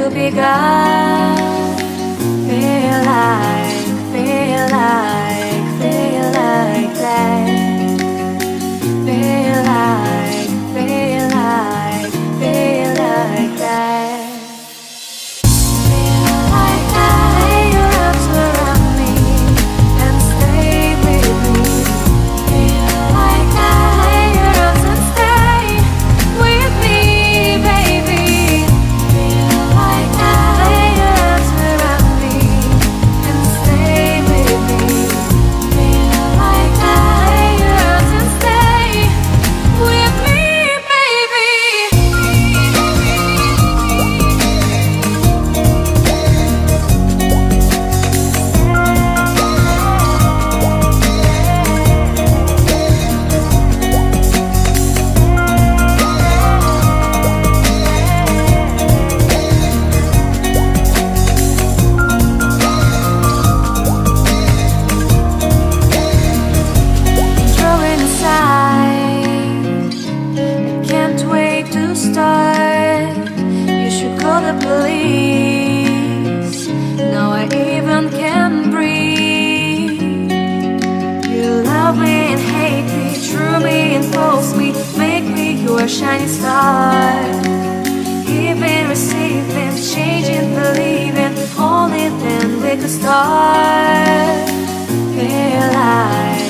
to be gone. Feel like that. Feel like that. Feel like that. Lay your arms around me and stay with me. Feel like that. Lay your arms and stay with me, baby. Feel like that. Lay your arms around me and stay with me. Feel like that. Lay your arms and stay with me, baby. Throwing aside, I can't wait to start. You should call the police. Now I even can breathe. You love me and hate me, true me and false me, make me your shining star. Giving, receiving, changing, believing, only then we could start. Feel like